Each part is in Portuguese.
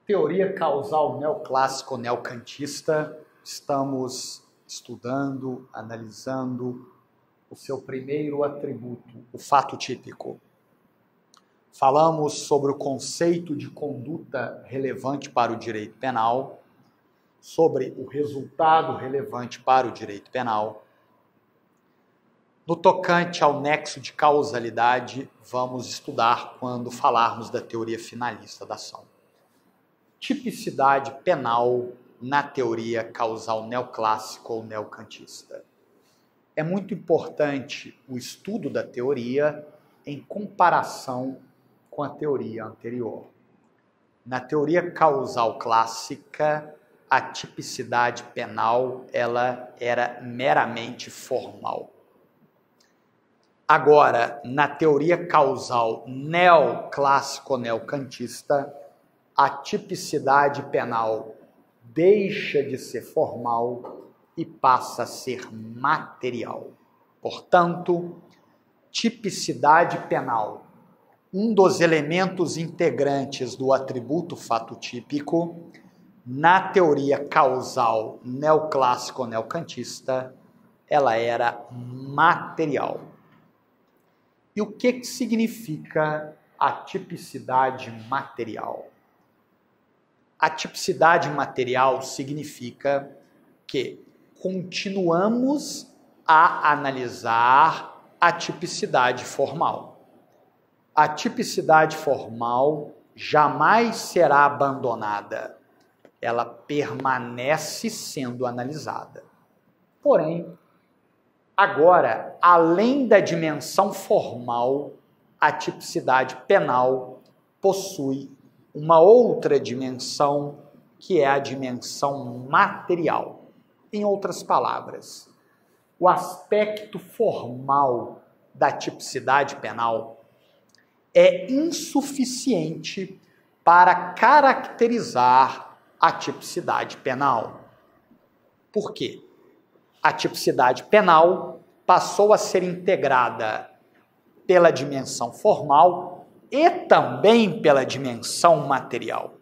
Teoria causal neoclássica ou neocantista, estamos estudando, analisando o seu primeiro atributo, o fato típico. Falamos sobre o conceito de conduta relevante para o direito penal, sobre o resultado relevante para o direito penal. No tocante ao nexo de causalidade, vamos estudar quando falarmos da teoria finalista da ação. Tipicidade penal na teoria causal neoclássica ou neocantista. É muito importante o estudo da teoria em comparação com a teoria anterior. Na teoria causal clássica, a tipicidade penal ela era meramente formal. Agora, na teoria causal neoclássico ou neocantista, a tipicidade penal deixa de ser formal e passa a ser material. Portanto, tipicidade penal, um dos elementos integrantes do atributo fato típico, na teoria causal neoclássico ou neocantista, ela era material. E o que significa a tipicidade material? A tipicidade material significa que continuamos a analisar a tipicidade formal. A tipicidade formal jamais será abandonada. Ela permanece sendo analisada. Porém, agora, além da dimensão formal, a tipicidade penal possui uma outra dimensão, que é a dimensão material. Em outras palavras, o aspecto formal da tipicidade penal é insuficiente para caracterizar a tipicidade penal. Por quê? A tipicidade penal passou a ser integrada pela dimensão formal e também pela dimensão material.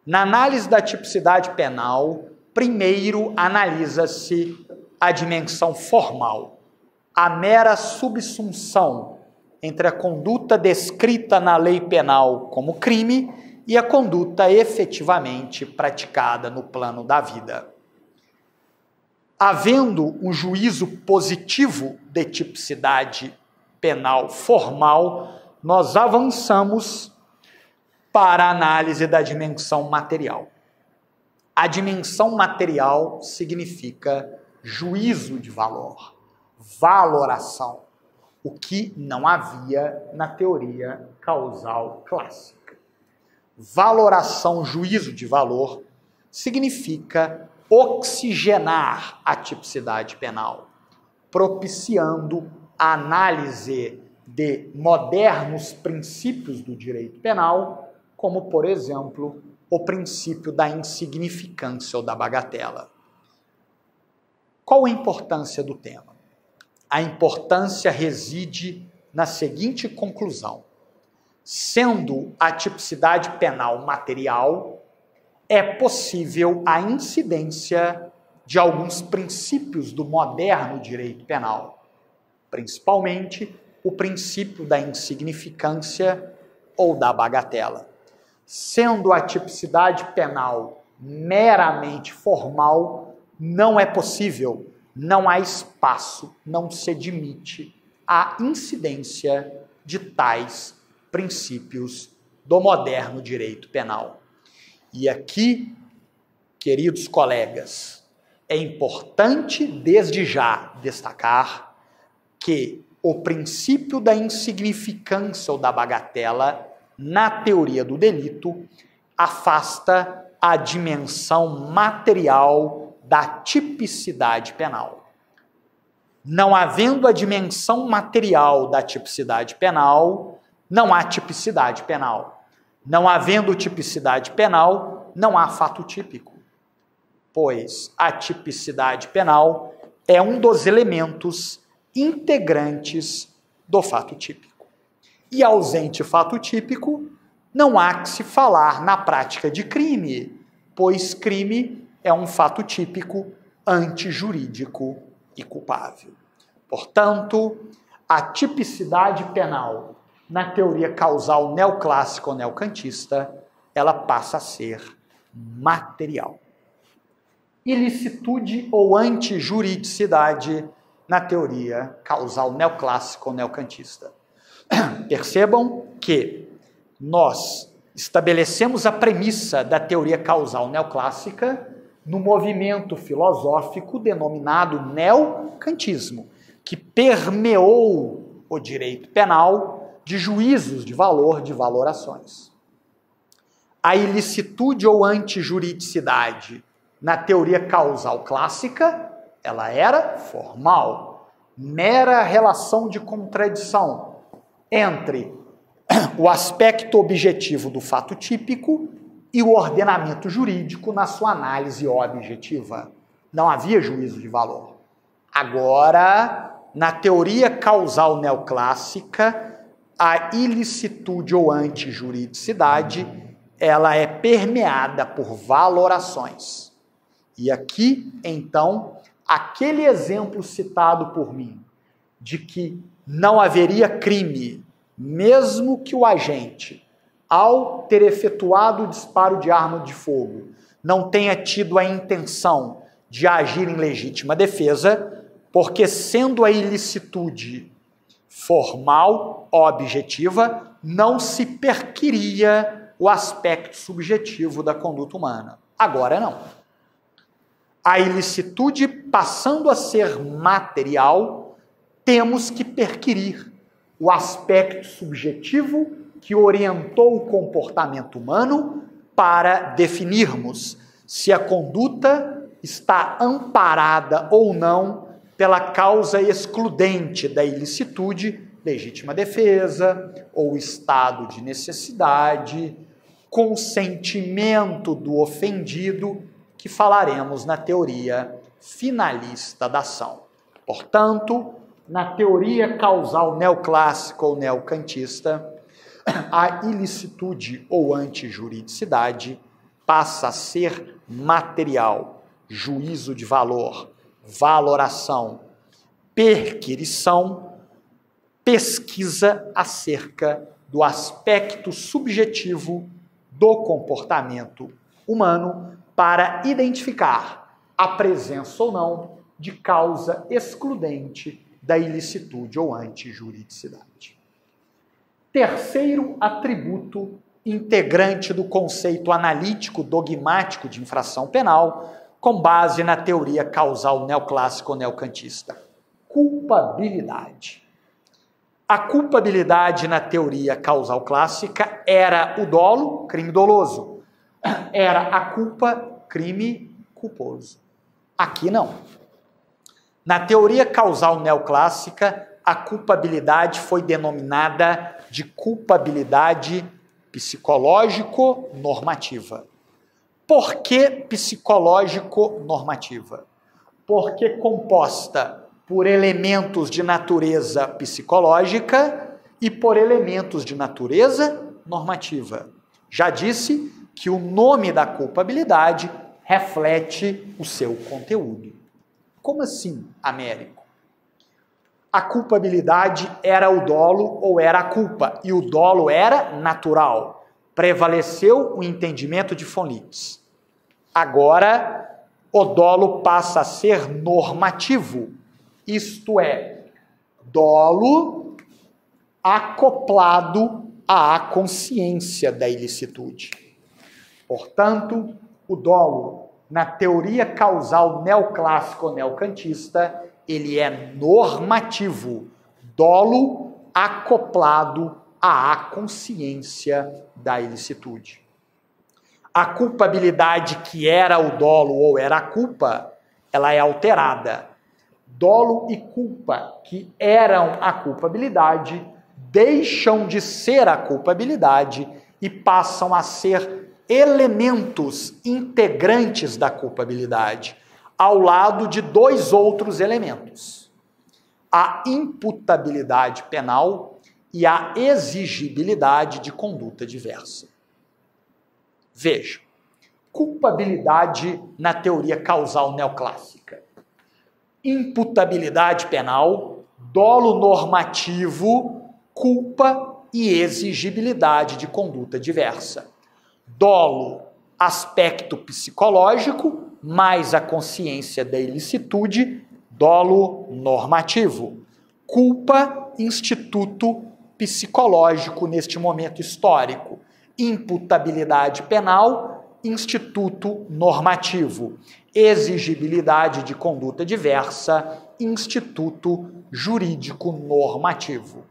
Na análise da tipicidade penal, primeiro analisa-se a dimensão formal, a mera subsunção entre a conduta descrita na lei penal como crime e a conduta efetivamente praticada no plano da vida. Havendo um juízo positivo de tipicidade penal formal, nós avançamos para a análise da dimensão material. A dimensão material significa juízo de valor, valoração, o que não havia na teoria causal clássica. Valoração, juízo de valor, significa oxigenar a tipicidade penal, propiciando a análise de modernos princípios do direito penal, como, por exemplo, o princípio da insignificância ou da bagatela. Qual a importância do tema? A importância reside na seguinte conclusão: sendo a tipicidade penal material, é possível a incidência de alguns princípios do moderno direito penal, principalmente o princípio da insignificância ou da bagatela. Sendo a tipicidade penal meramente formal, não é possível, não há espaço, não se admite a incidência de tais princípios do moderno direito penal. E aqui, queridos colegas, é importante desde já destacar que o princípio da insignificância ou da bagatela, na teoria do delito, afasta a dimensão material da tipicidade penal. Não havendo a dimensão material da tipicidade penal, não há tipicidade penal. Não havendo tipicidade penal, não há fato típico, pois a tipicidade penal é um dos elementos integrantes do fato típico. E ausente fato típico, não há que se falar na prática de crime, pois crime é um fato típico, antijurídico e culpável. Portanto, a tipicidade penal na teoria causal neoclássica ou neocantista, ela passa a ser material. Ilicitude ou antijuridicidade na teoria causal neoclássica ou neocantista. Percebam que nós estabelecemos a premissa da teoria causal neoclássica no movimento filosófico denominado neocantismo, que permeou o direito penal de juízos de valor, de valorações. A ilicitude ou antijuridicidade na teoria causal clássica, ela era formal, mera relação de contradição entre o aspecto objetivo do fato típico e o ordenamento jurídico na sua análise objetiva. Não havia juízo de valor. Agora, na teoria causal neoclássica, a ilicitude ou antijuridicidade, ela é permeada por valorações. E aqui, então, aquele exemplo citado por mim, de que não haveria crime, mesmo que o agente, ao ter efetuado o disparo de arma de fogo, não tenha tido a intenção de agir em legítima defesa, porque sendo a ilicitude formal, objetiva, não se perquiria o aspecto subjetivo da conduta humana. Agora não. A ilicitude passando a ser material, temos que perquirir o aspecto subjetivo que orientou o comportamento humano para definirmos se a conduta está amparada ou não pela causa excludente da ilicitude, legítima defesa, ou estado de necessidade, consentimento do ofendido, que falaremos na teoria finalista da ação. Portanto, na teoria causal neoclássica ou neocantista, a ilicitude ou antijuridicidade passa a ser material, juízo de valor, valoração, perquirição, pesquisa acerca do aspecto subjetivo do comportamento humano para identificar a presença ou não de causa excludente da ilicitude ou antijuridicidade. Terceiro atributo integrante do conceito analítico dogmático de infração penal, com base na teoria causal neoclássica ou neocantista: culpabilidade. A culpabilidade na teoria causal clássica era o dolo, crime doloso. Era a culpa, crime culposo. Aqui não. Na teoria causal neoclássica, a culpabilidade foi denominada de culpabilidade psicológico-normativa. Por que psicológico-normativa? Porque composta por elementos de natureza psicológica e por elementos de natureza normativa. Já disse que o nome da culpabilidade reflete o seu conteúdo. Como assim, Américo? A culpabilidade era o dolo ou era a culpa, e o dolo era natural. Prevaleceu o entendimento de von Litz. Agora, o dolo passa a ser normativo, isto é, dolo acoplado à consciência da ilicitude. Portanto, o dolo, na teoria causal neoclássica ou neocantista, ele é normativo, dolo acoplado à consciência da ilicitude. A culpabilidade que era o dolo ou era a culpa, ela é alterada. Dolo e culpa, que eram a culpabilidade, deixam de ser a culpabilidade e passam a ser elementos integrantes da culpabilidade, ao lado de dois outros elementos: a imputabilidade penal e a exigibilidade de conduta diversa. Veja, culpabilidade na teoria causal neoclássica, imputabilidade penal, dolo normativo, culpa e exigibilidade de conduta diversa. Dolo, aspecto psicológico, mais a consciência da ilicitude, dolo normativo. Culpa, instituto psicológico neste momento histórico. Imputabilidade penal, instituto normativo. Exigibilidade de conduta diversa, instituto jurídico normativo.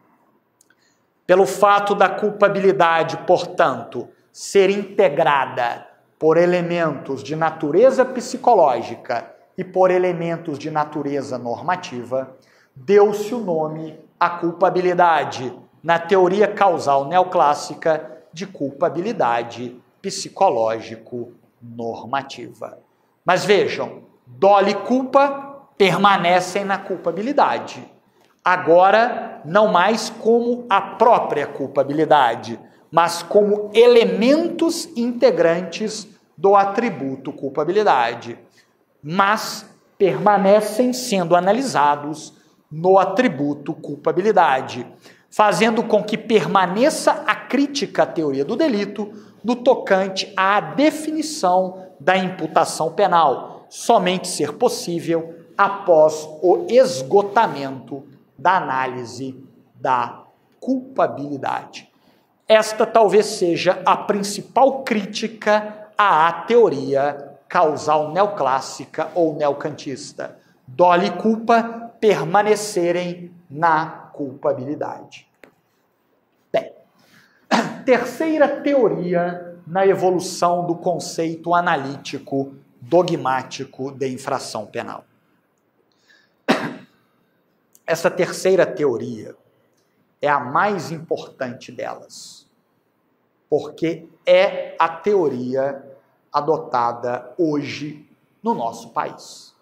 Pelo fato da culpabilidade, portanto, ser integrada por elementos de natureza psicológica e por elementos de natureza normativa, deu-se o nome à culpabilidade, na teoria causal neoclássica, de culpabilidade psicológico-normativa. Mas vejam, dolo e culpa permanecem na culpabilidade. Agora, não mais como a própria culpabilidade, mas como elementos integrantes do atributo culpabilidade, mas permanecem sendo analisados no atributo culpabilidade, fazendo com que permaneça a crítica à teoria do delito no tocante à definição da imputação penal, somente ser possível após o esgotamento da análise da culpabilidade. Esta talvez seja a principal crítica à teoria causal neoclássica ou neocantista. Dolo e culpa permanecerem na culpabilidade. Bem, terceira teoria na evolução do conceito analítico dogmático de infração penal. Essa terceira teoria é a mais importante delas, porque é a teoria adotada hoje no nosso país,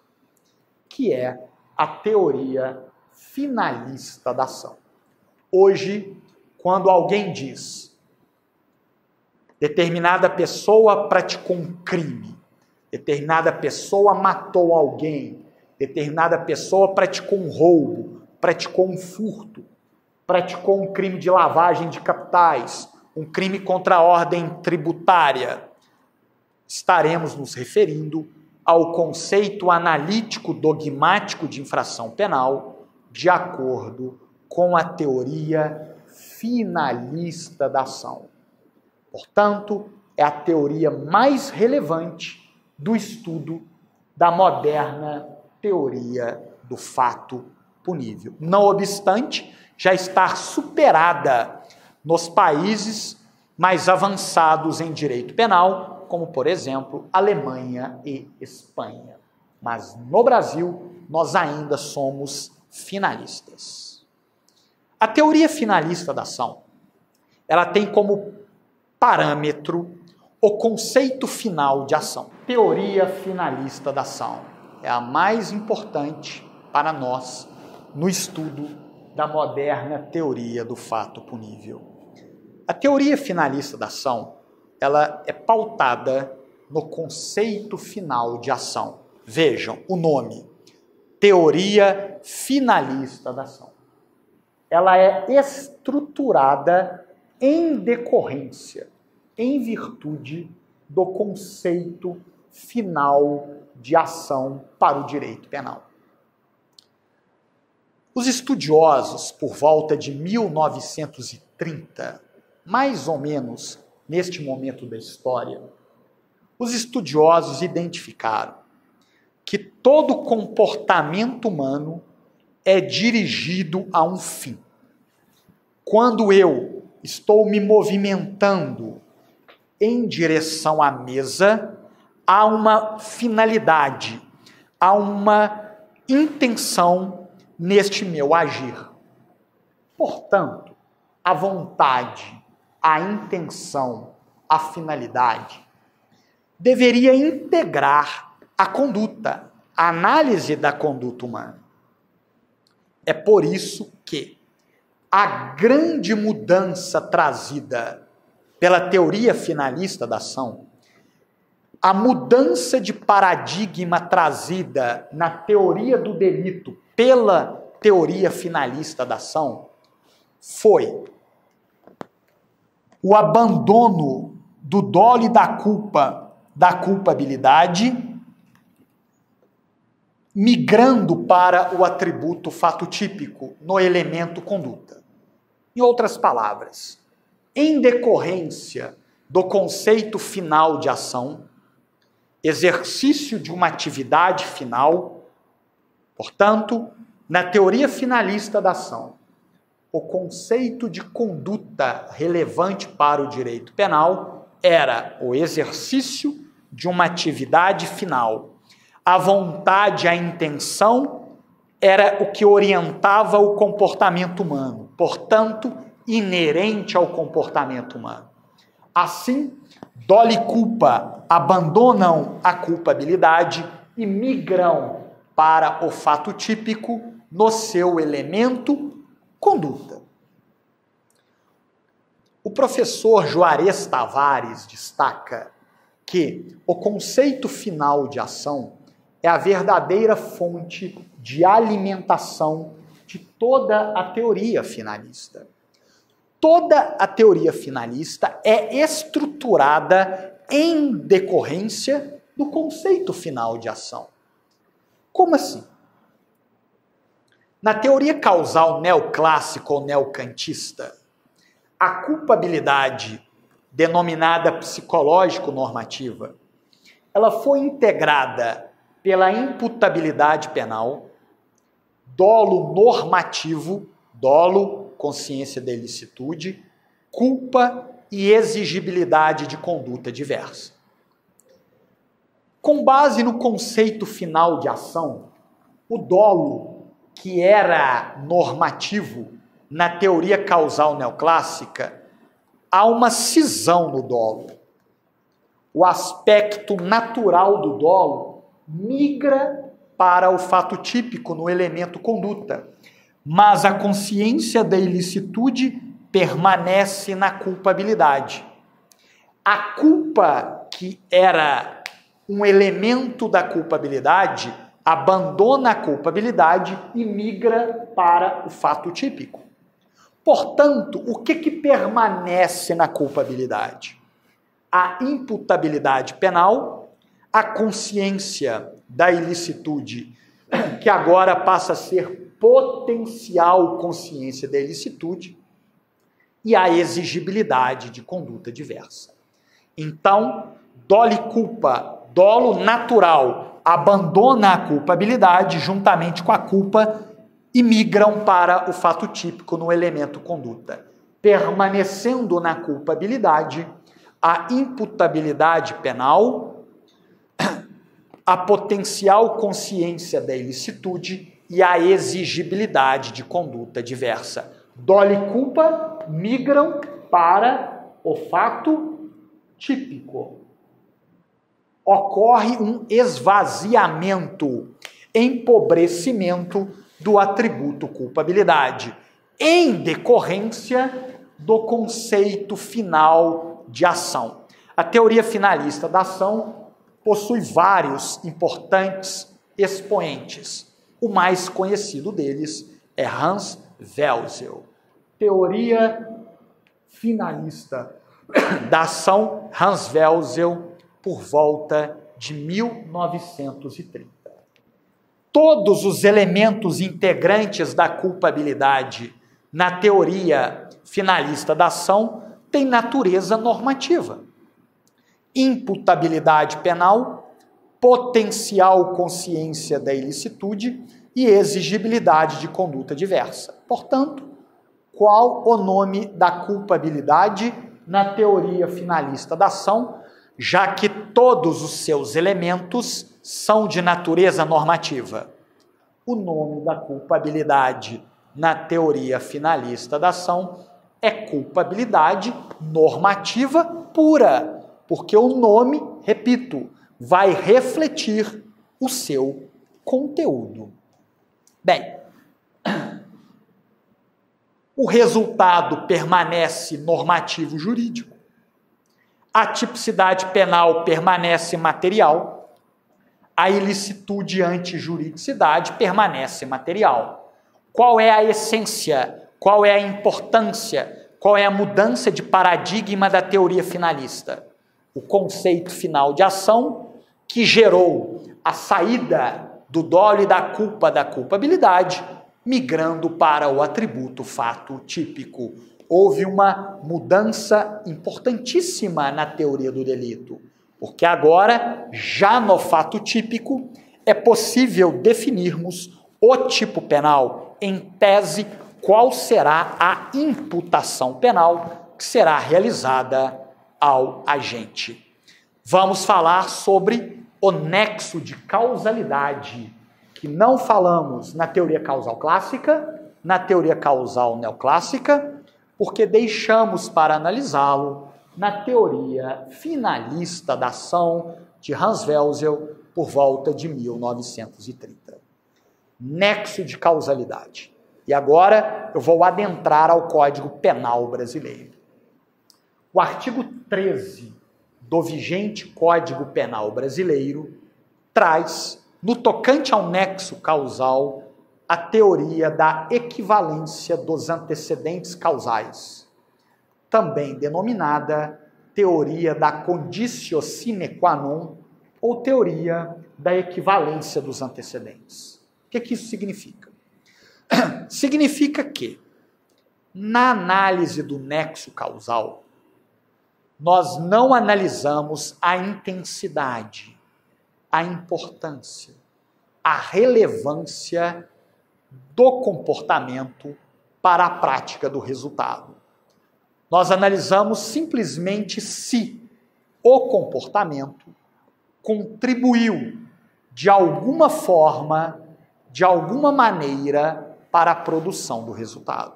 que é a teoria finalista da ação. Hoje, quando alguém diz determinada pessoa praticou um crime, determinada pessoa matou alguém, determinada pessoa praticou um roubo, praticou um furto, praticou um crime de lavagem de capitais, um crime contra a ordem tributária, estaremos nos referindo ao conceito analítico dogmático de infração penal, de acordo com a teoria finalista da ação. Portanto, é a teoria mais relevante do estudo da moderna teoria do fato punível. Não obstante, já está superada nos países mais avançados em direito penal, como, por exemplo, Alemanha e Espanha. Mas no Brasil, nós ainda somos finalistas. A teoria finalista da ação, ela tem como parâmetro o conceito final de ação. Teoria finalista da ação é a mais importante para nós no estudo da moderna teoria do fato punível. A teoria finalista da ação, ela é pautada no conceito final de ação. Vejam o nome, teoria finalista da ação. Ela é estruturada em decorrência, em virtude do conceito final de ação para o direito penal. Os estudiosos, por volta de 1930, mais ou menos neste momento da história, os estudiosos identificaram que todo comportamento humano é dirigido a um fim. Quando eu estou me movimentando em direção à mesa, há uma finalidade, há uma intenção neste meu agir. Portanto, a vontade, a intenção, a finalidade deveria integrar a conduta, a análise da conduta humana. É por isso que a grande mudança trazida pela teoria finalista da ação, a mudança de paradigma trazida na teoria do delito pela teoria finalista da ação, foi o abandono do dolo e da culpa, da culpabilidade, migrando para o atributo fato típico no elemento conduta. Em outras palavras, em decorrência do conceito final de ação, exercício de uma atividade final, portanto, na teoria finalista da ação, o conceito de conduta relevante para o direito penal era o exercício de uma atividade final. A vontade, a intenção era o que orientava o comportamento humano, portanto, inerente ao comportamento humano. Assim, dolo e culpa abandonam a culpabilidade e migram para o fato típico no seu elemento conduta. O professor Juarez Tavares destaca que o conceito final de ação é a verdadeira fonte de alimentação de toda a teoria finalista. Toda a teoria finalista é estruturada em decorrência do conceito final de ação. Como assim? Na teoria causal neoclássica ou neocantista, a culpabilidade, denominada psicológico-normativa, ela foi integrada pela imputabilidade penal, dolo normativo, dolo, consciência da ilicitude, culpa e exigibilidade de conduta diversa. Com base no conceito final de ação, o dolo, que era normativo na teoria causal neoclássica, há uma cisão no dolo. O aspecto natural do dolo migra para o fato típico no elemento conduta, mas a consciência da ilicitude permanece na culpabilidade. A culpa, que era um elemento da culpabilidade, abandona a culpabilidade e migra para o fato típico. Portanto, o que permanece na culpabilidade? A imputabilidade penal, a consciência da ilicitude, que agora passa a ser potencial consciência da ilicitude, e a exigibilidade de conduta diversa. Então, dolo e culpa, dolo natural, abandona a culpabilidade juntamente com a culpa e migram para o fato típico no elemento conduta, permanecendo na culpabilidade a imputabilidade penal, a potencial consciência da ilicitude e a exigibilidade de conduta diversa. Dolo e culpa migram para o fato típico. Ocorre um esvaziamento, empobrecimento do atributo culpabilidade, em decorrência do conceito final de ação. A teoria finalista da ação possui vários importantes expoentes. O mais conhecido deles é Hans Welzel. Teoria finalista da ação, Hans Welzel, por volta de 1930. Todos os elementos integrantes da culpabilidade na teoria finalista da ação têm natureza normativa. Imputabilidade penal, potencial consciência da ilicitude e exigibilidade de conduta diversa. Portanto, qual o nome da culpabilidade na teoria finalista da ação, já que todos os seus elementos são de natureza normativa? O nome da culpabilidade na teoria finalista da ação é culpabilidade normativa pura, porque o nome, repito, vai refletir o seu conteúdo. Bem, o resultado permanece normativo jurídico, a tipicidade penal permanece material, a ilicitude antijuridicidade permanece material. Qual é a essência, qual é a importância, qual é a mudança de paradigma da teoria finalista? O conceito final de ação que gerou a saída do dolo e da culpa da culpabilidade, migrando para o atributo fato típico. Houve uma mudança importantíssima na teoria do delito, porque agora, já no fato típico, é possível definirmos o tipo penal, em tese, qual será a imputação penal que será realizada ao agente. Vamos falar sobre o nexo de causalidade, que não falamos na teoria causal clássica, na teoria causal neoclássica, porque deixamos para analisá-lo na teoria finalista da ação de Hans Welzel por volta de 1930. Nexo de causalidade. E agora eu vou adentrar ao Código Penal brasileiro. O artigo 13 do vigente Código Penal brasileiro traz, no tocante ao nexo causal, a teoria da equivalência dos antecedentes causais, também denominada teoria da conditio sine qua non ou teoria da equivalência dos antecedentes. O que isso significa? Significa que, na análise do nexo causal, nós não analisamos a intensidade, a importância, a relevância do comportamento para a prática do resultado. Nós analisamos simplesmente se o comportamento contribuiu de alguma forma, de alguma maneira, para a produção do resultado.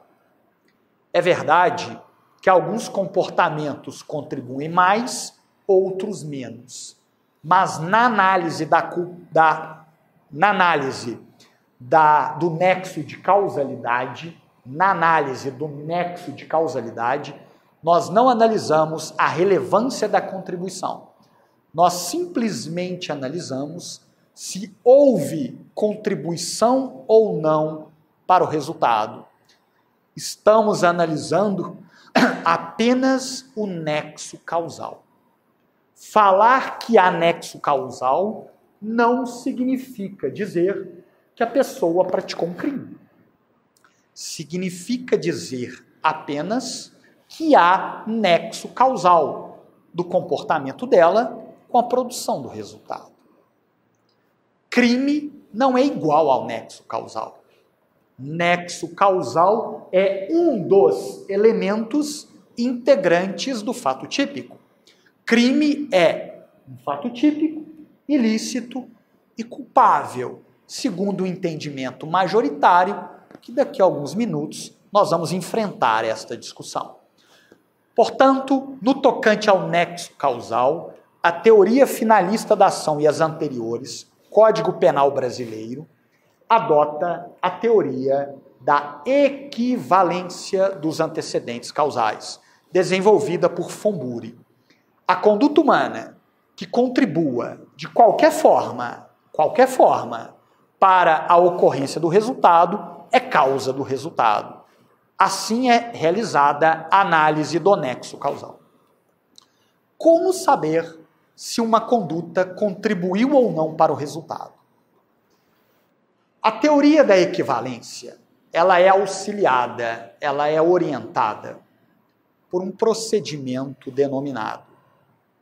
É verdade que alguns comportamentos contribuem mais, outros menos. Mas na análise do nexo de causalidade, nós não analisamos a relevância da contribuição. Nós simplesmente analisamos se houve contribuição ou não para o resultado. Estamos analisando apenas o nexo causal. Falar que há nexo causal não significa dizer que a pessoa praticou um crime. Significa dizer apenas que há nexo causal do comportamento dela com a produção do resultado. Crime não é igual ao nexo causal. Nexo causal é um dos elementos integrantes do fato típico. Crime é um fato típico, ilícito e culpável, segundo o entendimento majoritário, que daqui a alguns minutos nós vamos enfrentar esta discussão. Portanto, no tocante ao nexo causal, a teoria finalista da ação e as anteriores, Código Penal brasileiro, adota a teoria da equivalência dos antecedentes causais, desenvolvida por Fomburi. A conduta humana que contribua de qualquer forma, para a ocorrência do resultado é causa do resultado. Assim é realizada a análise do nexo causal. Como saber se uma conduta contribuiu ou não para o resultado? A teoria da equivalência, ela é auxiliada, ela é orientada por um procedimento denominado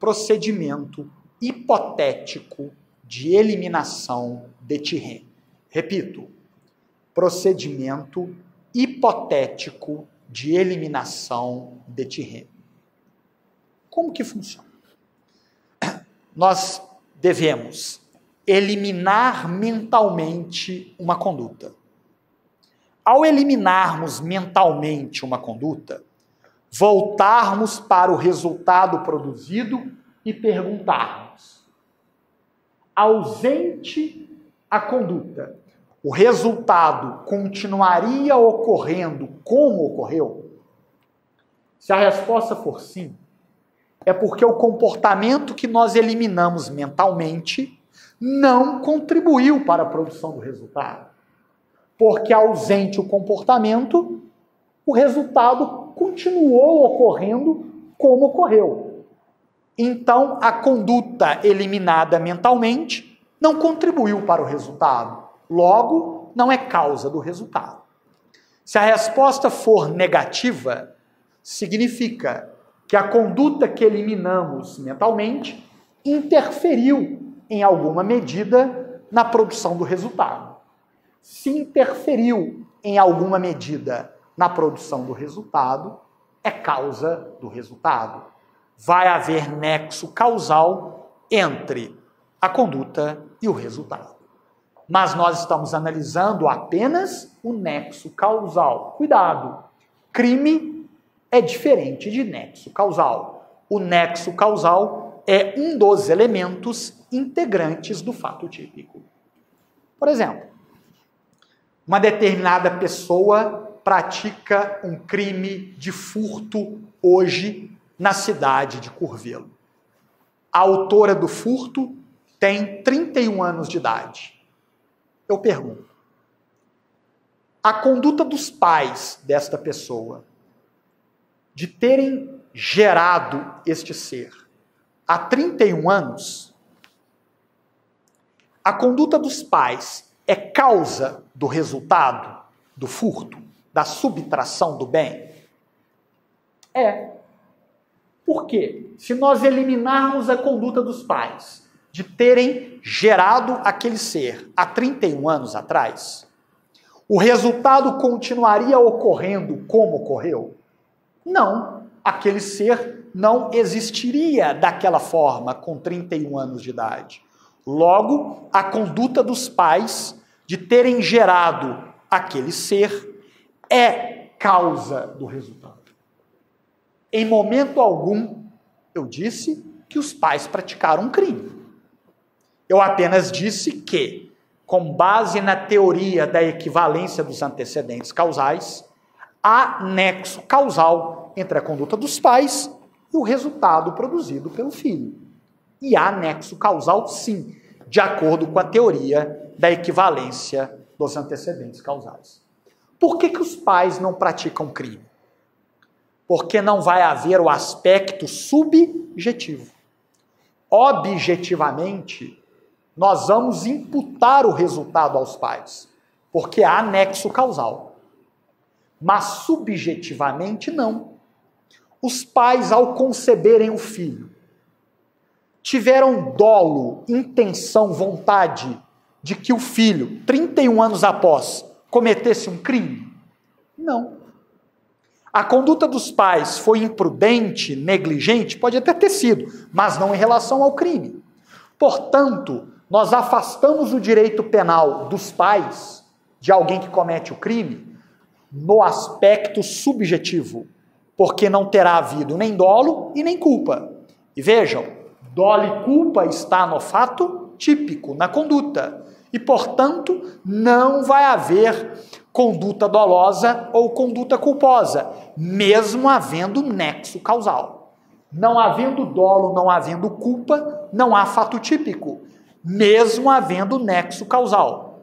procedimento hipotético de eliminação de Thyrén. Repito, procedimento hipotético de eliminação de Thyrén. Como que funciona? Nós devemos eliminar mentalmente uma conduta. Ao eliminarmos mentalmente uma conduta, voltarmos para o resultado produzido e perguntarmos: ausente a conduta, o resultado continuaria ocorrendo como ocorreu? Se a resposta for sim, é porque o comportamento que nós eliminamos mentalmente não contribuiu para a produção do resultado. Porque ausente o comportamento, o resultado continuou ocorrendo como ocorreu. Então, a conduta eliminada mentalmente não contribuiu para o resultado. Logo, não é causa do resultado. Se a resposta for negativa, significa que a conduta que eliminamos mentalmente interferiu em alguma medida na produção do resultado. Se interferiu em alguma medida na produção do resultado, é causa do resultado. Vai haver nexo causal entre a conduta e o resultado. Mas nós estamos analisando apenas o nexo causal. Cuidado! Crime é diferente de nexo causal. O nexo causal é um dos elementos integrantes do fato típico. Por exemplo, uma determinada pessoa pratica um crime de furto hoje na cidade de Curvelo. A autora do furto tem 31 anos de idade. Eu pergunto, a conduta dos pais desta pessoa de terem gerado este ser há 31 anos, a conduta dos pais é causa do resultado do furto, da subtração do bem? É. Por quê? Se nós eliminarmos a conduta dos pais de terem gerado aquele ser há 31 anos atrás, o resultado continuaria ocorrendo como ocorreu? Não. Aquele ser não existiria daquela forma com 31 anos de idade. Logo, a conduta dos pais de terem gerado aquele ser é causa do resultado. Em momento algum, eu disse que os pais praticaram um crime. Eu apenas disse que, com base na teoria da equivalência dos antecedentes causais, há nexo causal entre a conduta dos pais e o resultado produzido pelo filho. E há nexo causal, sim, de acordo com a teoria da equivalência dos antecedentes causais. Por que os pais não praticam crime? Porque não vai haver o aspecto subjetivo. Objetivamente, nós vamos imputar o resultado aos pais, porque há nexo causal. Mas subjetivamente, não. Os pais, ao conceberem o filho, tiveram dolo, intenção, vontade de que o filho, 31 anos após, cometesse um crime? Não. A conduta dos pais foi imprudente, negligente? Pode até ter sido, mas não em relação ao crime. Portanto, nós afastamos o direito penal dos pais, de alguém que comete o crime, no aspecto subjetivo, porque não terá havido nem dolo e nem culpa. E vejam, dolo e culpa está no fato típico, na conduta. E, portanto, não vai haver conduta dolosa ou conduta culposa, mesmo havendo nexo causal. Não havendo dolo, não havendo culpa, não há fato típico, mesmo havendo nexo causal.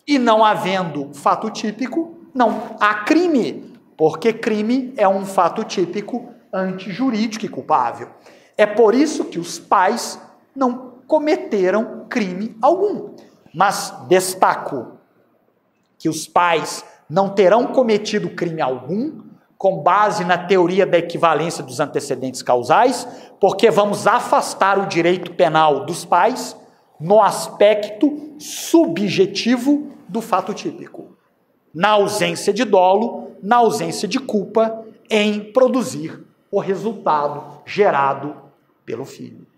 E não havendo fato típico, não há crime, porque crime é um fato típico antijurídico e culpável. É por isso que os pais não cometeram crime algum. Mas destaco que os pais não terão cometido crime algum, com base na teoria da equivalência dos antecedentes causais, porque vamos afastar o direito penal dos pais no aspecto subjetivo do fato típico, na ausência de dolo, na ausência de culpa, em produzir o resultado gerado pelo filho.